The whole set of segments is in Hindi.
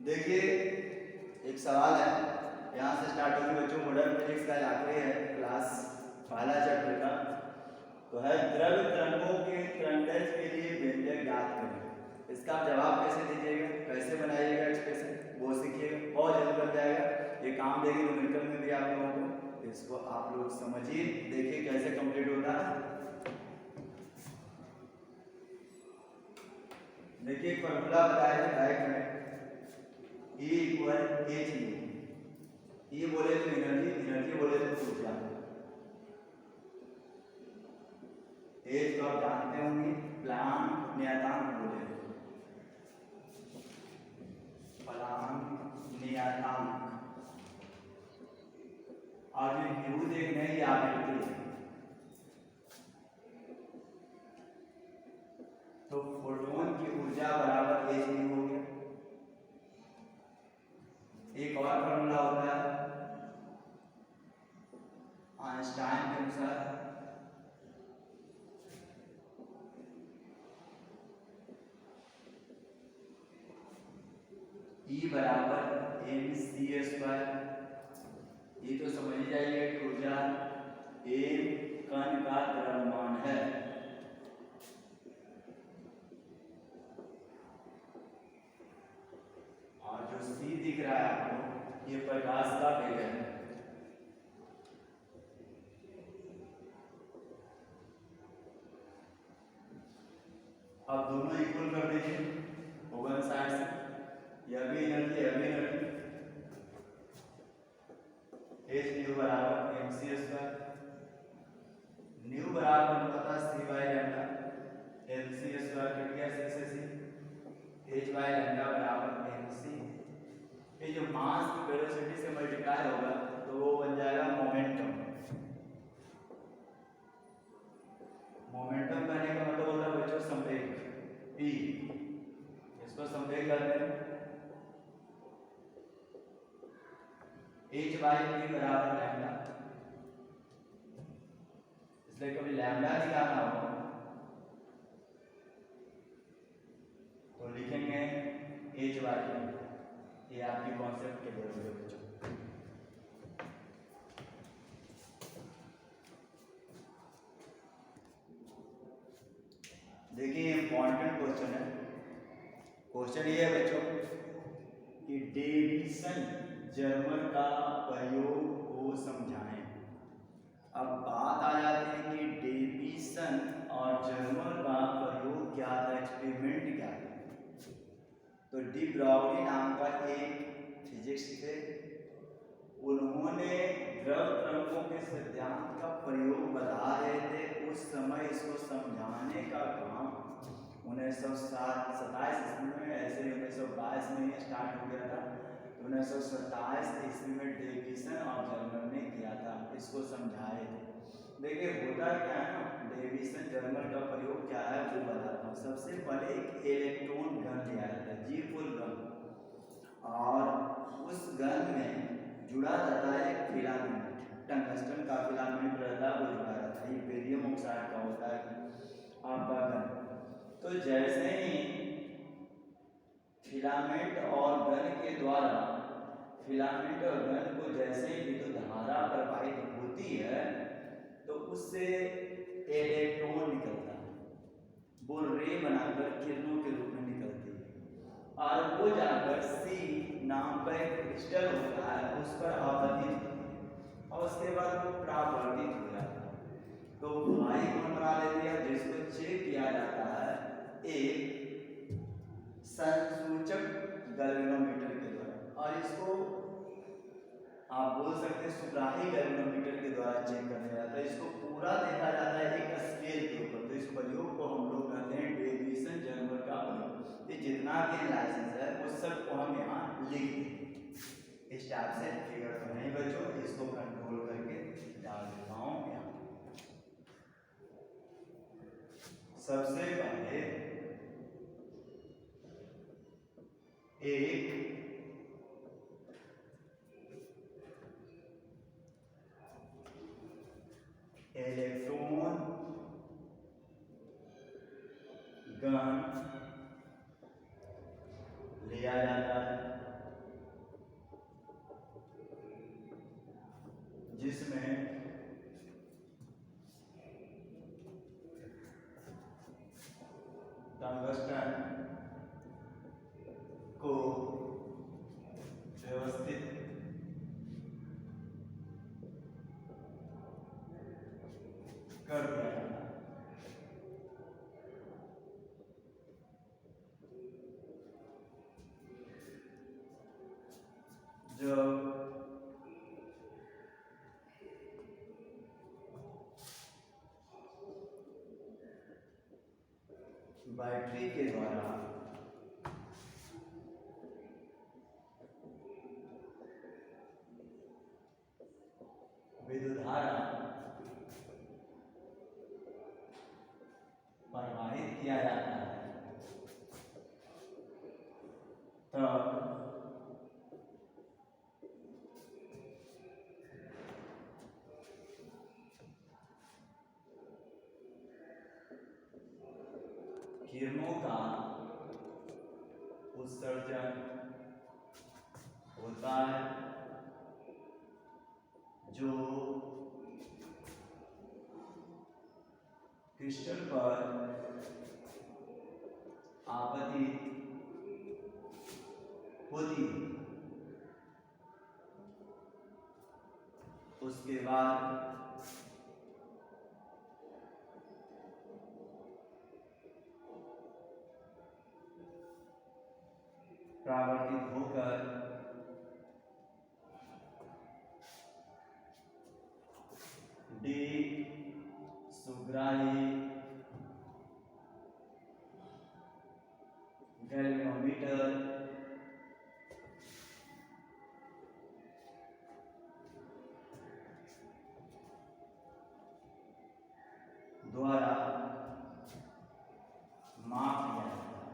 देखिए एक सवाल है, यहाँ से स्टार्ट होगी बच्चों। मॉडर्न फिजिक्स का आखिरी है क्लास पहला चैप्टर का, तो है द्रव्य तरंगों के तरंगदैर्घ्य के लिए व्यंजक ज्ञात करें। इसका आप जवाब कैसे दीजिएगा, कैसे बनाइएगा एक्सप्रेशन, वो सीखिएगा, बहुत जल्दी बन जाएगा। ये काम देगी न्यूमेरिकल में भी आप लोगों को, इसको आप लोग समझिए, देखिए कैसे कंप्लीट होता है। देखिए फॉर्मूला बताया है डायरेक्ट में, E इक्वल एच ई बोले तो एनर्जी, एनर्जी बोले तो ऊर्जा। एच तो आप जानते होंगे, प्लांक नियतांक बोले, प्लांक नियतांक। और जो न्यू देखने की आवृत्ति है, तो फोटोन की ऊर्जा बराबर एच न्यू हो गया। एक और फॉर्मूला होता है आइंस्टाइन के अनुसार, E बराबर mc स्क्वायर। ये तो समझ ही जाइए कि ऊर्जा m कण का द्रव्यमान है, और जो C दिख रहा है आपको, ये प्रकाश का वेग है। अब दोनों इक्वल कर दीजिए वन साइड से, यह भी एनर्जी, यह भी एनर्जी। एच न्यू बराबर एम सी स्क्वायर, न्यू बराबर पता C by lambda, M C square cut गया सी से सी, एच बाई लैम्डा बराबर एम सी। ये जो मास की वेलोसिटी से मल्टीप्लाई होगा तो वो बन जाएगा मोमेंटम। मोमेंटम कहने का मतलब होता है बच्चों संवेग, P, इसको संवेग कहते हैं। h बाई p बराबर लैम्डा, इसलिए कभी लैम्डा निकालना हो तो लिखेंगे h बाई p। ये आपकी कॉन्सेप्ट के लिए होगा बच्चों। देखिए इंपॉर्टेंट क्वेश्चन है। क्वेश्चन ये है बच्चों कि डेविसन जर्मर का प्रयोग को समझाएं। अब बात आ जाती है कि डेविसन और जर्मर का प्रयोग क्या था, एक्सपेरिमेंट क्या था। तो डी ब्राउनी नाम का एक फिजिक्स थे, उन्होंने द्रव तरंगों के सिद्धांत का प्रयोग बता रहे थे। उस समय इसको समझाने का काम 1927 ईस्वी में, ऐसे 1922 में ये स्टार्ट हो गया था, तो 1927 ईस्वी में डेविसन और जर्मर ने किया था, इसको समझाए थे। देखिए होता क्या है ना, डेविसन जर्मर का प्रयोग क्या है वो बताता हूँ। सबसे पहले एक इलेक्ट्रॉन गन लिया जाता है, जी फुल गन, और उस गन में जुड़ा रहता है एक फिलामेंट, टंगस्टन का फिलामेंट रहता है, वो जुड़ा रहता है। ये बेरियम ऑक्साइड का होता है आपका गन। तो जैसे ही फिलामेंट और गन के द्वारा, फिलामेंट और गन को जैसे ही विद्युत धारा प्रवाहित होती है तो उससे इलेक्ट्रॉन निकलता है, वो रे बनाकर किरणों के रूप में निकलती है, और वो जाकर सी नाम का एक क्रिस्टल होता है उस पर आपतित होती है, और उसके बाद वो परावर्तित हो जाता है। तो भाई कौन बना लेती है, जिसको चेक किया जाता है एक संसूचक गैल्वेनोमीटर के द्वारा, और इसको आप बोल सकते हैं सुग्राही गैल्वेनोमीटर के द्वारा चेक करने जाता है। इसको पूरा देखा जाता है एक स्केल के ऊपर। तो इस प्रयोग को हम लोग कहते हैं डेविसन जर्मर का प्रयोग। ये जितना भी एनालिसिस है उस सब को हम यहाँ लिख देंगे इस टाइप से। फिगर तो नहीं बच्चों, इसको कंट्रोल करके डाल देता हूँ यहाँ। सबसे पहले एक इलेक्ट्रॉन गन लिया जाता है, जिसमें टंगस्टन को व्यवस्थित कर दिया जाता है। जब बैटरी के द्वारा विद्युत धारा प्रवाहित किया जाता है, तब किरणों का उत्सर्जन होता है, जो क्रिस्टल पर आपतित होती है। उसके बाद परावर्तित होकर डी सुग्राही गैल्वेनोमीटर द्वारा माप लिया जाता है,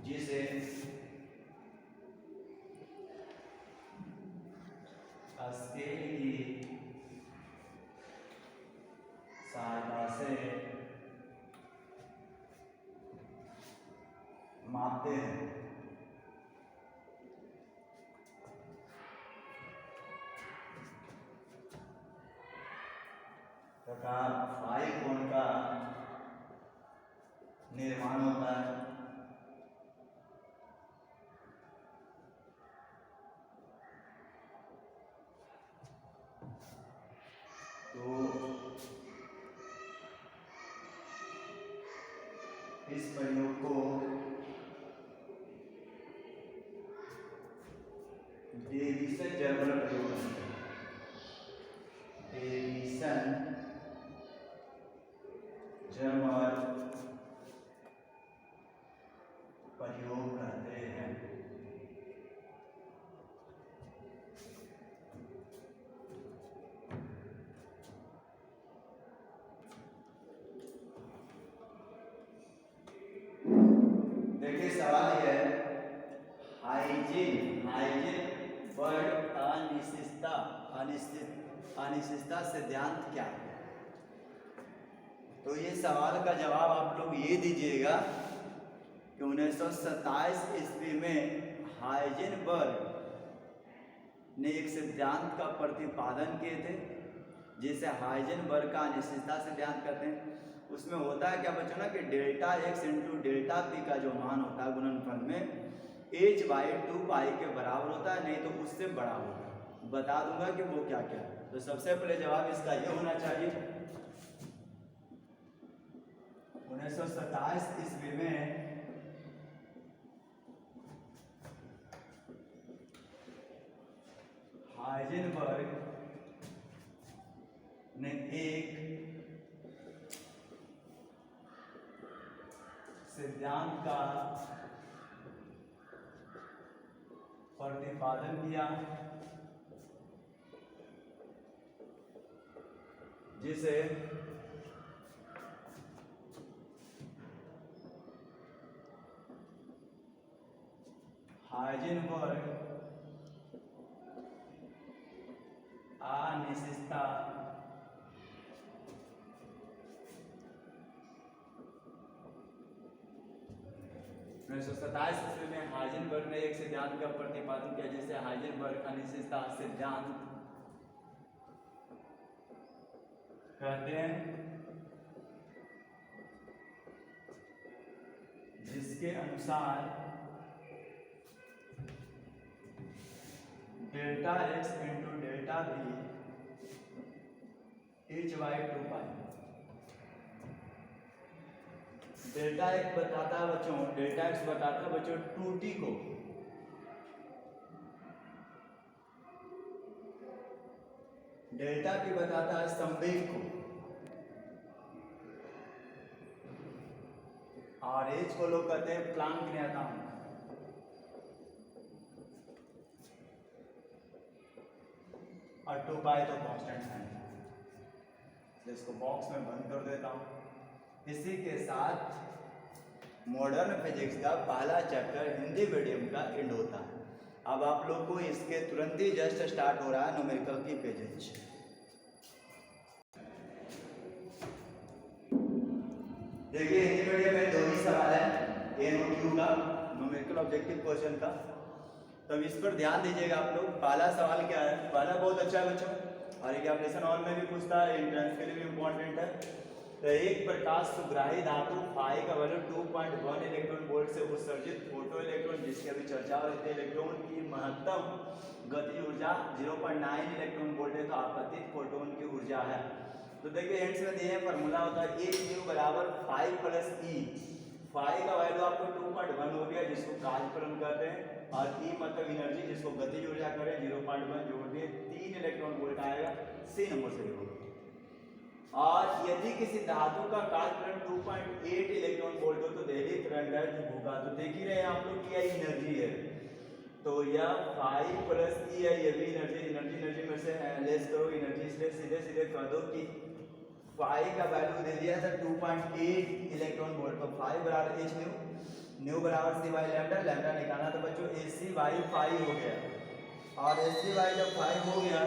जिसे स्केल की सहायता से मापते हैं। प्रकार फाई कोण का निर्माण होता है। तो इस प्रयोग को डेविसन जर्मर प्रयोग करते हैं। डेविसन जर्मर प्रयोग करते हैं। देखिए सवाल यह है, हाइजीन वर्ड अनिश्चितता सिद्धांत क्या है? तो ये सवाल का जवाब आप लोग ये दीजिएगा कि 1927 ईस्वी में हाइजेनबर्ग ने एक सिद्धांत का प्रतिपादन किए थे, जिसे हाइजेनबर्ग का अनिश्चितता सिद्धांत कहते हैं। उसमें होता है क्या बच्चों ना कि delta X into delta P का जो मान होता है गुणनफल में h/2 के बराबर होता है, नहीं तो उससे बड़ा होता है। बता दूंगा कि वो क्या क्या है। तो सबसे पहले जवाब इसका ये होना चाहिए, 1927 ईस्वी में हाइजेनबर्ग ने एक सिद्धांत का प्रतिपादन किया, जिसे हाइजेनबर्ग अनिश्चितता 1927 ईस्वी में हाइजेनबर्ग ने एक सिद्धांत का प्रतिपादन किया जिसे हाइजेनबर्ग अनिश्चितता सिद्धांत कहते हैं, जिसके अनुसार delta X into delta B is by 2 pi. Delta X बताता है बच्चों, डेल्टा एक्स बताता है बच्चों 2t को, डेल्टा बी बताता है संवेग को, और एच को लोग कहते हैं प्लांक नियतांक। और 2 पाई तो कांस्टेंट है, इसको बॉक्स में बंद कर देता हूं। इसी के साथ मॉडर्न फिजिक्स का पहला चैप्टर हिंदी मीडियम का एंड होता है। अब आप लोग को इसके तुरंत ही जस्ट स्टार्ट हो रहा है न्यूमेरिकल की पेजेज। देखिए हिंदी मीडियम में 2 ही सवाल है, NOQ का, न्यूमेरिकल ऑब्जेक्टिव क्वेश्चन का। तब इस पर ध्यान दीजिएगा आप लोग। पहला सवाल क्या है, पहला बहुत अच्छा है बच्चों, और एग्जामिनेशन हॉल में भी पूछता है, एंट्रेंस के लिए भी इम्पोर्टेंट है। तो एक प्रकाश सुग्राही धातु फाई का वैल्यू 2.1 इलेक्ट्रॉन वोल्ट से उत्सर्जित फोटो इलेक्ट्रॉन, जिसकी अभी चर्चा हो रही थी, इलेक्ट्रॉन की महत्तम गति ऊर्जा 0.9 इलेक्ट्रॉन वोल्ट है, तो आपतित फोटोन की ऊर्जा है। तो देखिए एंड्स में दिए फॉर्मूला होता है ए न्यू बराबर 5 प्लस ई। फाई का वैल्यू आपको 2.1 हो गया, जिसको काजफलन कहते हैं, और ई मतलब एनर्जी, जिसको गतिज ऊर्जा करें 0.1 जोड़ दिए 3 इलेक्ट्रॉन वोल्ट आएगा, सी नंबर से होगा। और यदि किसी धातु का काजफलन 2.8 इलेक्ट्रॉन वोल्ट हो तो डेली करंट होगा। तो देख ही रहे हैं आप लोग कि यह एनर्जी है, तो यह 5 प्लस ई है, ये भी एनर्जी में से लेस करो एनर्जी, इसलिए सीधे सीधे कह दो कि फाई का वैल्यू दे दिया था 2.8 इलेक्ट्रॉन वोल्ट। तो 5 बराबर एच न्यू, न्यू बराबर सी बाई लैम्डा, लैम्डा निकालना तो बच्चों ए सी बाई 5 हो गया। और ए सी बाई जब 5 हो गया,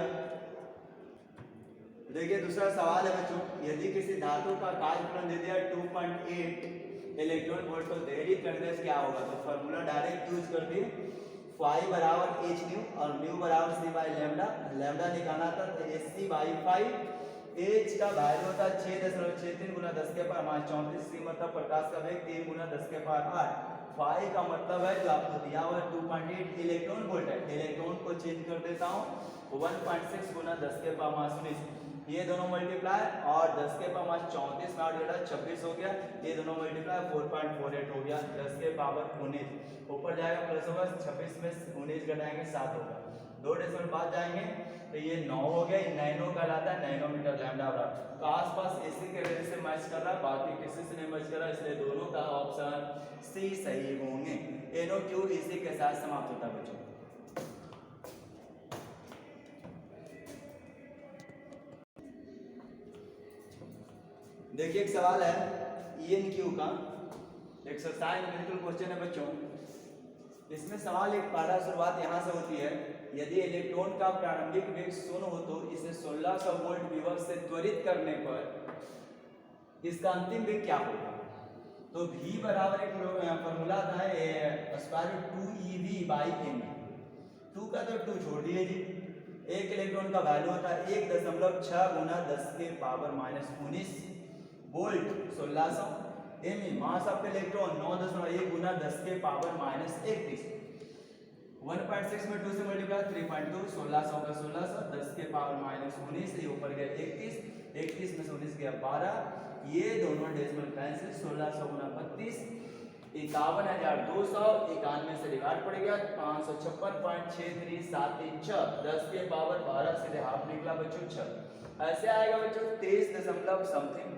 देखिए दूसरा सवाल है बच्चों, यदि किसी धातु का काजफलन दे दिया 2.8 इलेक्ट्रॉन वोल्ट, तो देरी करने से क्या होगा। तो फॉर्मूला डायरेक्ट यूज कर दिए, फाई बराबर एच न्यू और न्यू बराबर सी बाई लैम्डा, लैम्डा निकालना था तो ए सी बाई 5, एच का वैल्यू होता है 6.63 गुना 10 के पावर माइनस 34, सी मतलब प्रकाश का वेग 3 गुना 10 के पावर 8, फाई का मतलब है जो आपको दिया हुआ 2.8 इलेक्ट्रॉन वोल्ट है। इलेक्ट्रॉन को चेंज कर देता हूँ, 1.6 गुना 10 के पावर माइनस 19, ये दोनों मल्टीप्लाई, और 10 के पावर माइनस 34 में 8 26 हो गया, ये दोनों मल्टीप्लाई 4.48 हो गया, 10 के पावर 19 ऊपर जाएगा प्लस होगा, 26 में 19 घटाएंगे 7 होगा, 2 डेसिमल बाद जाएंगे तो ये 9 हो गया, नैनो कहलाता है, नैनोमीटर लैम्डा बराबर। तो आसपास इसी के वजह से मैच कर रहा है, बाकी किसी से नहीं मैच कर रहा, इसलिए दोनों का ऑप्शन सी सही होंगे। NOQ इसी के साथ समाप्त होता है बच्चों। देखिए एक सवाल है ENQ का, एक्सरसाइज न्यूमेरिकल क्वेश्चन है बच्चों। इसमें सवाल एक पहला शुरुआत यहाँ से होती है, यदि इलेक्ट्रॉन का प्रारंभिक वेग 0 हो तो इसे 1600 वोल्ट विभव से त्वरित करने पर इसका अंतिम वेग क्या होगा। तो V बराबर एक फॉर्मूला आता है square root 2ev by m। 2 का तो 2 छोड़ दिए जी, एक इलेक्ट्रॉन का वैल्यू होता है 1.6 गुना 10 के power minus 19 volt, 1600 m mass of electron 9.1 गुना 10 के पावर माइनस 31, 1.6 में 2 से मल्टीप्लाई 3.2, 1600 का 1600, 10 के पावर माइनस 19, ये ऊपर गया 31, 31 में से 19 गया 12, ये दोनों डेसिमल कैंसिल, 1600 गुना 32, 51,200, 91 से डिवाइड पड़ गया 556.63736, 10 के पावर 12 से हाफ निकला बच्चों 6, ऐसे आएगा बच्चों 23 दशमलव समथिंग,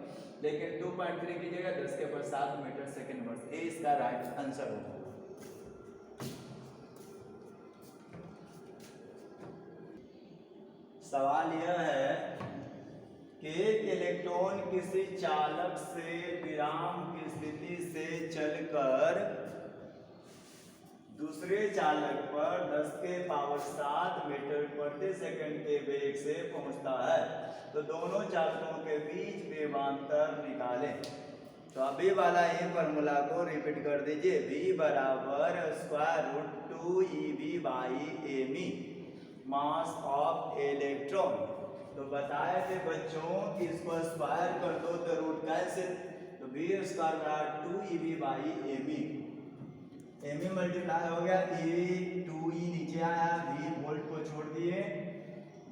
लेकिन 2.3 कीजिएगा 10 के पावर 7 मीटर सेकेंड वर्ष, ये इसका राइट आंसर होगा। सवाल यह है कि एक इलेक्ट्रॉन किसी चालक से विराम की स्थिति से चलकर दूसरे चालक पर 10 के पावर 7 मीटर प्रति सेकंड के वेग से पहुंचता है, तो दोनों चालकों के बीच वेवांतर निकालें। तो अभी वाला ये फॉर्मूला को रिपीट कर दीजिए, V बराबर square root 2 EV by m e mass of electron. तो बताए थे बच्चों कि इसको स्क्वायर कर दो तो रूट कैसे, तो V स्क्वायर बराबर 2 EV by m e, m e multiply हो गया EV 2E नीचे आया, V वोल्ट को छोड़ दिए,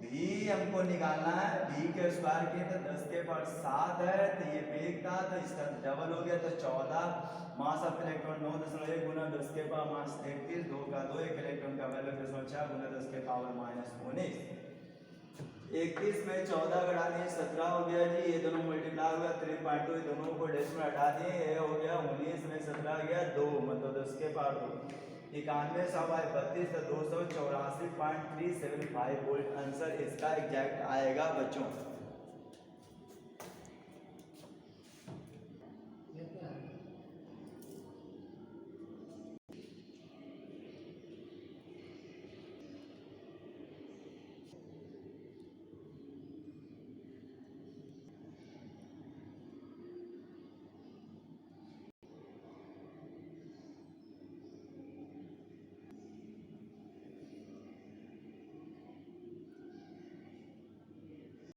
V हमको निकालना है, V के स्क्वायर किए तो 10 के पावर 7 है, तो ये बेग था तो इसका डबल हो गया तो 14, मास ऑफ इलेक्ट्रॉन 9.1 गुना 10 के पावर मास 33, 2 का 2, एक इलेक्ट्रॉन का वैल्यू 6 गुना 10 के पावर -19, 31 में 14 घटा दिए 17 हो गया जी, ये दोनों मल्टीप्लाई हो गया 3.2, दोनों को डेसिमल हटा दिए, ये हो गया 19 में 17 गया 2 मतलब 10 के पावर 2, 91 सौ 32 तो 284.375 वोल्ट आंसर इसका एग्जैक्ट आएगा बच्चों।